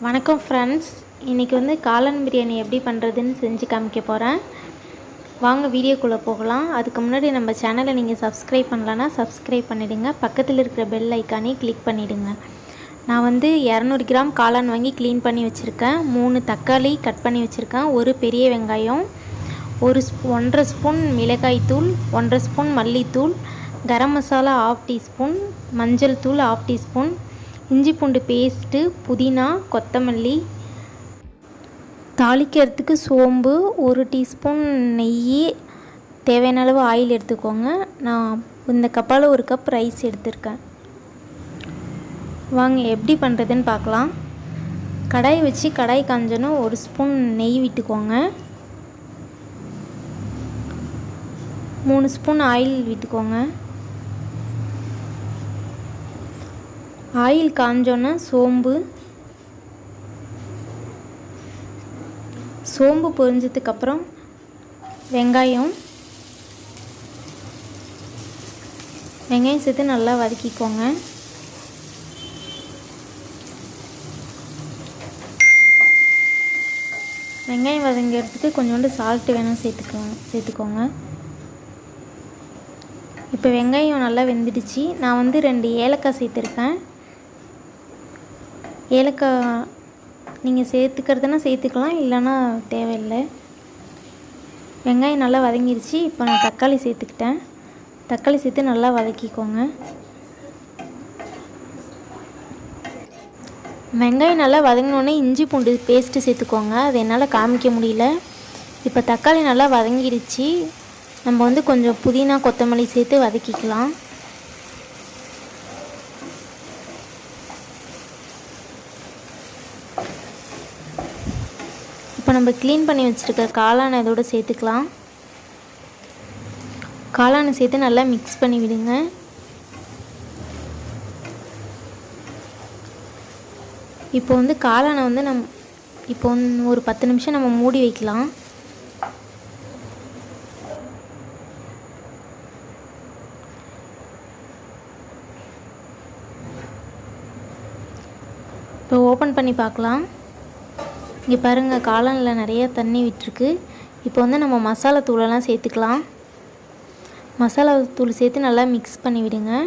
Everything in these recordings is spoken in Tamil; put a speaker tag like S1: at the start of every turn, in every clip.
S1: வணக்கம் ஃப்ரெண்ட்ஸ், இன்றைக்கி வந்து காளான் பிரியாணி எப்படி பண்ணுறதுன்னு செஞ்சு காமிக்க போகிறேன். வாங்க வீடியோக்குள்ளே போகலாம். அதுக்கு முன்னாடி நம்ம சேனலை நீங்கள் சப்ஸ்கிரைப் பண்ணலன்னா சப்ஸ்கிரைப் பண்ணிவிடுங்க. பக்கத்தில் இருக்கிற பெல் ஐக்கானையும் கிளிக் பண்ணிவிடுங்க. நான் வந்து 200 கிராம் காளான் வாங்கி க்ளீன் பண்ணி வச்சுருக்கேன். 3 தக்காளி கட் பண்ணி வச்சுருக்கேன். ஒரு பெரிய வெங்காயம், 1.5 ஸ்பூன் மிளகாய்த்தூள், 1.5 ஸ்பூன் மல்லித்தூள், கரம் மசாலா 1/2 டீஸ்பூன், மஞ்சள் தூள் 1/2 டீஸ்பூன், இஞ்சி பூண்டு பேஸ்ட்டு, புதினா, கொத்தமல்லி, தாளிக்கிறதுக்கு சோம்பு, 1 டீஸ்பூன் நெய், தேவையான அளவு ஆயில் எடுத்துக்கோங்க. நான் இந்த கப்பால் 1 கப் ரைஸ் எடுத்திருக்கேன். வாங்க எப்படி பண்ணுறதுன்னு பார்க்கலாம். கடாய் வச்சு கடாய் காஞ்சனும் 1 ஸ்பூன் நெய் விட்டுக்கோங்க. 3 ஸ்பூன் ஆயில் விட்டுக்கோங்க. ஆயில் காஞ்சோன்னா சோம்பு பொரிஞ்சதுக்கப்புறம் வெங்காயம் சேர்த்து நல்லா வதக்கிக்கோங்க. வெங்காயம் வதங்கிறதுக்கு கொஞ்சோண்டு சால்ட்டு வேணும் சேர்த்துக்கோங்க. இப்போ வெங்காயம் நல்லா வெந்துடுச்சு. நான் வந்து 2 ஏலக்காய் சேர்த்துருக்கேன். ஏலக்காய் நீங்கள் சேர்த்துக்கிறதுனா சேர்த்துக்கலாம், இல்லைன்னா தேவையில்லை. வெங்காயம் நல்லா வதங்கிடுச்சு. இப்போ நான் தக்காளி சேர்த்துக்கிட்டேன். தக்காளி சேர்த்து நல்லா வதக்கிக்கோங்க. வெங்காயம் நல்லா வதங்கினோடனே இஞ்சி பூண்டு பேஸ்ட்டு சேர்த்துக்கோங்க. அது என்னால் காமிக்க முடியல. இப்போ தக்காளி நல்லா வதங்கிடுச்சு. நம்ம வந்து கொஞ்சம் புதினா, கொத்தமல்லி சேர்த்து வதக்கிக்கலாம். இப்போ நம்ம க்ளீன் பண்ணி வச்சுருக்க காளானை இதோடு சேர்த்துக்கலாம். காளானை சேர்த்து நல்லா மிக்ஸ் பண்ணி விடுங்க. இப்போ வந்து காளானை வந்து இப்போ ஒரு 10 நிமிஷம் நம்ம மூடி வைக்கலாம். இப்போ ஓப்பன் பண்ணி பார்க்கலாம். இங்கே பாருங்கள், காளானில் நிறைய தண்ணி விட்டுருக்கு. இப்போ வந்து நம்ம மசாலா தூளெல்லாம் சேர்த்துக்கலாம். மசாலா தூள் சேர்த்து நல்லா மிக்ஸ் பண்ணி விடுங்க.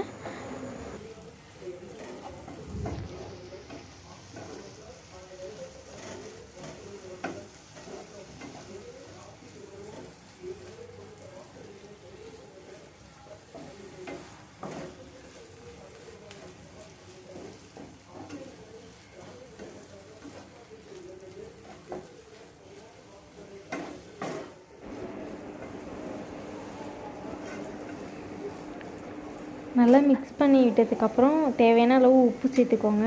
S1: நல்லா மிக்ஸ் பண்ணி விட்டதுக்கப்புறம் தேவையான அளவு உப்பு சேர்த்துக்கோங்க.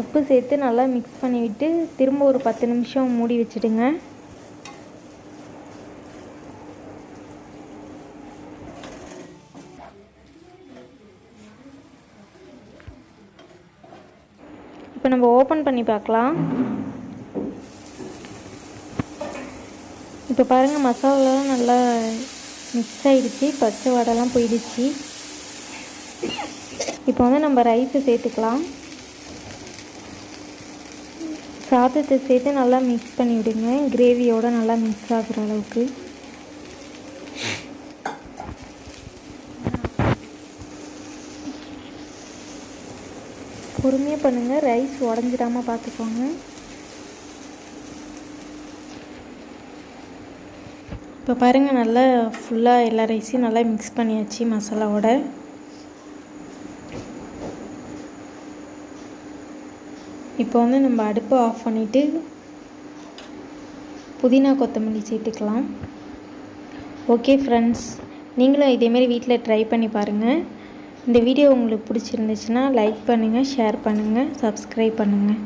S1: உப்பு சேர்த்து நல்லா மிக்ஸ் பண்ணி விட்டு திரும்ப ஒரு 10 நிமிஷம் மூடி வச்சுடுங்க. இப்போ நம்ம ஓப்பன் பண்ணி பார்க்கலாம். இப்போ பாருங்கள், மசாலாலாம் நல்லா மிக்ஸ் ஆகிடுச்சு. பச்சை வடைலாம் போயிடுச்சு. இப்போ வந்து நம்ம ரைஸை சேர்த்துக்கலாம். சாதத்தை சேர்த்து நல்லா மிக்ஸ் பண்ணி விடுங்க. கிரேவியோடு நல்லா மிக்ஸ் ஆகுற அளவுக்கு. பொறுமையாக பண்ணுங்கள், ரைஸ் உடஞ்சிடாமல் பார்த்துக்கோங்க. இப்போ பாருங்கள், நல்லா ஃபுல்லாக எல்லா ரைஸையும் நல்லா மிக்ஸ் பண்ணியாச்சு மசாலாவோட. இப்போ வந்து நம்ம அடுப்பை ஆஃப் பண்ணிவிட்டு புதினா, கொத்தமல்லி சேர்த்துக்கலாம். ஓகே ஃப்ரெண்ட்ஸ், நீங்களும் இதேமாரி வீட்டில் ட்ரை பண்ணி பாருங்கள். இந்த வீடியோ உங்களுக்கு பிடிச்சிருந்துச்சுன்னா லைக் பண்ணுங்கள், ஷேர் பண்ணுங்கள், சப்ஸ்கிரைப் பண்ணுங்கள்.